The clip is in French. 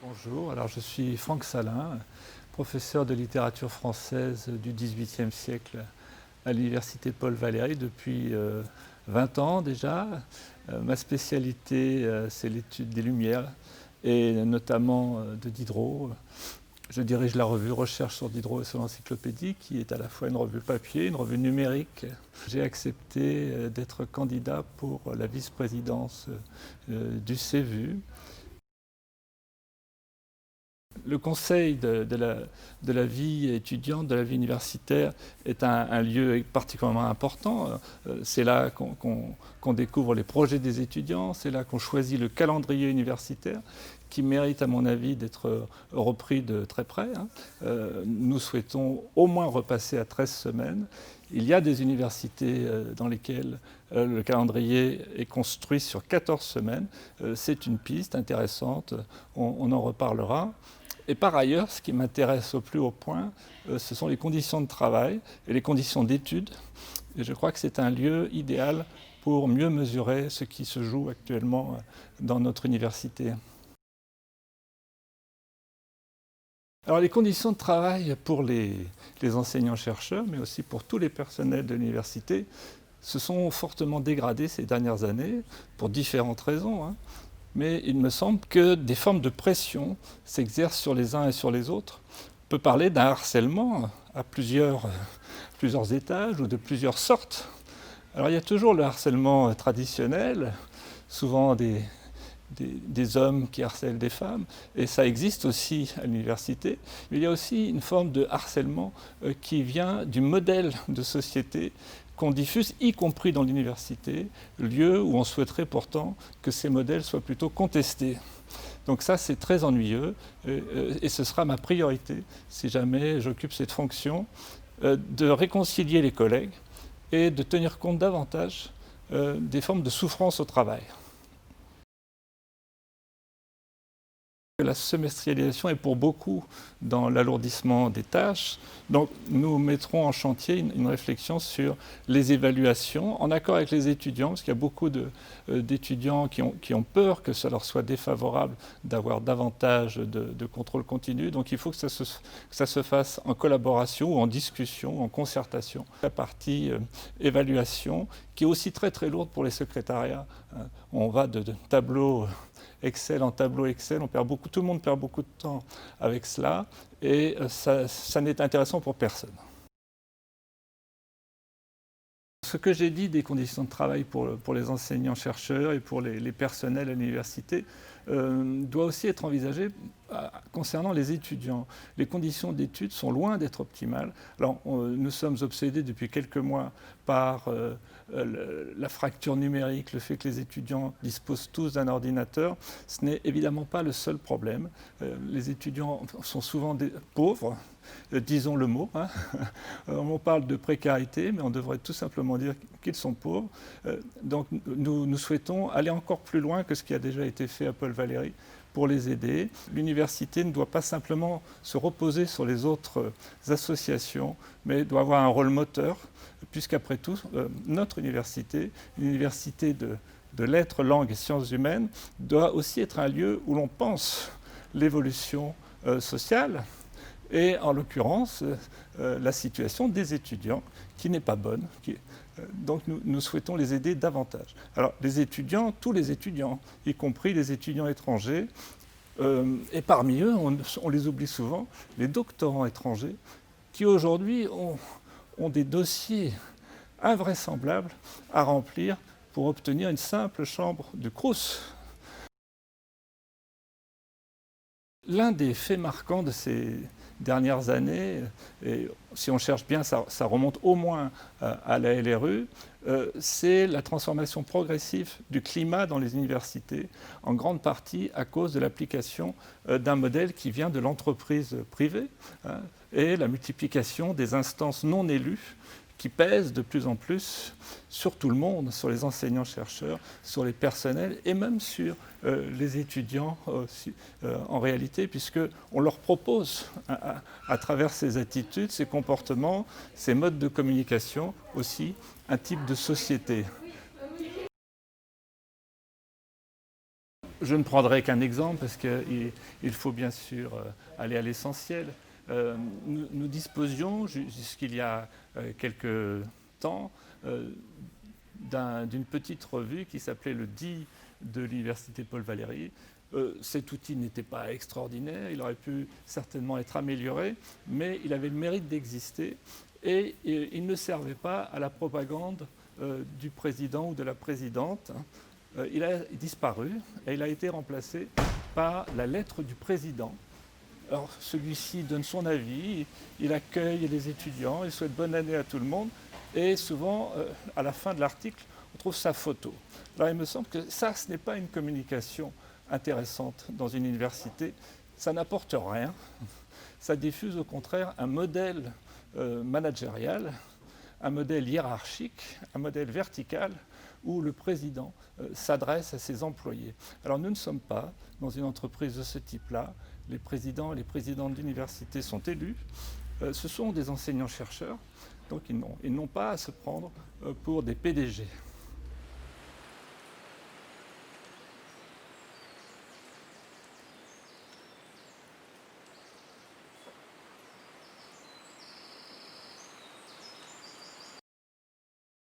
Bonjour, alors je suis Franck Salin, professeur de littérature française du XVIIIe siècle à l'université Paul Valéry depuis 20 ans déjà. Ma spécialité, c'est l'étude des Lumières et notamment de Diderot. Je dirige la revue Recherche sur Diderot et sur l'encyclopédie, qui est à la fois une revue papier, une revue numérique. J'ai accepté d'être candidat pour la vice-présidence du CEVU. Le conseil de la vie étudiante, de la vie universitaire, est un lieu particulièrement important. C'est là qu'on découvre les projets des étudiants, c'est là qu'on choisit le calendrier universitaire, qui mérite, à mon avis, d'être repris de très près. Nous souhaitons au moins repasser à 13 semaines. Il y a des universités dans lesquelles le calendrier est construit sur 14 semaines. C'est une piste intéressante, on en reparlera. Et par ailleurs, ce qui m'intéresse au plus haut point, ce sont les conditions de travail et les conditions d'études. Et je crois que c'est un lieu idéal pour mieux mesurer ce qui se joue actuellement dans notre université. Alors les conditions de travail pour les enseignants-chercheurs, mais aussi pour tous les personnels de l'université, se sont fortement dégradées ces dernières années, pour différentes raisons. Mais il me semble que des formes de pression s'exercent sur les uns et sur les autres. On peut parler d'un harcèlement à plusieurs étages ou de plusieurs sortes. Alors il y a toujours le harcèlement traditionnel, souvent des hommes qui harcèlent des femmes, et ça existe aussi à l'université. Mais il y a aussi une forme de harcèlement qui vient du modèle de société qu'on diffuse, y compris dans l'université, lieu où on souhaiterait pourtant que ces modèles soient plutôt contestés. Donc ça, c'est très ennuyeux, et ce sera ma priorité, si jamais j'occupe cette fonction, de réconcilier les collègues et de tenir compte davantage des formes de souffrance au travail. La semestrialisation est pour beaucoup dans l'alourdissement des tâches. Donc nous mettrons en chantier une réflexion sur les évaluations, en accord avec les étudiants, parce qu'il y a beaucoup d'étudiants qui ont peur que ça leur soit défavorable d'avoir davantage de contrôle continu. Donc il faut que ça se fasse en collaboration ou en discussion, en concertation. La partie évaluation, qui est aussi très très lourde pour les secrétariats. On va de tableaux Excel en tableau Excel, tout le monde perd beaucoup de temps avec cela, et ça n'est intéressant pour personne. Ce que j'ai dit des conditions de travail pour les enseignants-chercheurs et pour les personnels à l'université doit aussi être envisagé concernant les étudiants. Les conditions d'études sont loin d'être optimales. Alors, nous sommes obsédés depuis quelques mois par la fracture numérique, le fait que les étudiants disposent tous d'un ordinateur. Ce n'est évidemment pas le seul problème. Les étudiants sont souvent pauvres, disons le mot. On parle de précarité, mais on devrait tout simplement dire qu'ils sont pauvres. Donc nous souhaitons aller encore plus loin que ce qui a déjà été fait à Paul Valéry pour les aider. L'université ne doit pas simplement se reposer sur les autres associations, mais doit avoir un rôle moteur, puisqu'après tout, notre université, l'université de lettres, langues et sciences humaines, doit aussi être un lieu où l'on pense l'évolution sociale, et en l'occurrence, la situation des étudiants, qui n'est pas bonne. Donc nous souhaitons les aider davantage. Alors les étudiants, tous les étudiants, y compris les étudiants étrangers, et parmi eux, on les oublie souvent, les doctorants étrangers, qui aujourd'hui ont des dossiers invraisemblables à remplir pour obtenir une simple chambre de Crous. L'un des faits marquants de ces dernières années, et si on cherche bien, ça remonte au moins à la LRU, c'est la transformation progressive du climat dans les universités, en grande partie à cause de l'application d'un modèle qui vient de l'entreprise privée, et la multiplication des instances non élues qui pèsent de plus en plus sur tout le monde, sur les enseignants-chercheurs, sur les personnels et même sur les étudiants en réalité, puisqu'on leur propose à travers ces attitudes, ces comportements, ces modes de communication aussi un type de société. Je ne prendrai qu'un exemple parce qu'il faut bien sûr aller à l'essentiel. Nous disposions jusqu'il y a quelques temps d'une petite revue qui s'appelait le DI de l'Université Paul Valéry. Cet outil n'était pas extraordinaire, il aurait pu certainement être amélioré, mais il avait le mérite d'exister et il ne servait pas à la propagande du président ou de la présidente. Il a disparu et il a été remplacé par la lettre du président. Alors celui-ci donne son avis, il accueille les étudiants, il souhaite bonne année à tout le monde et souvent à la fin de l'article on trouve sa photo. Alors il me semble que ça ce n'est pas une communication intéressante dans une université, ça n'apporte rien, ça diffuse au contraire un modèle managérial, un modèle hiérarchique, un modèle vertical où le président s'adresse à ses employés. Alors nous ne sommes pas dans une entreprise de ce type-là. Les présidents et les présidentes d'université sont élus. Ce sont des enseignants-chercheurs, donc ils n'ont pas à se prendre pour des PDG.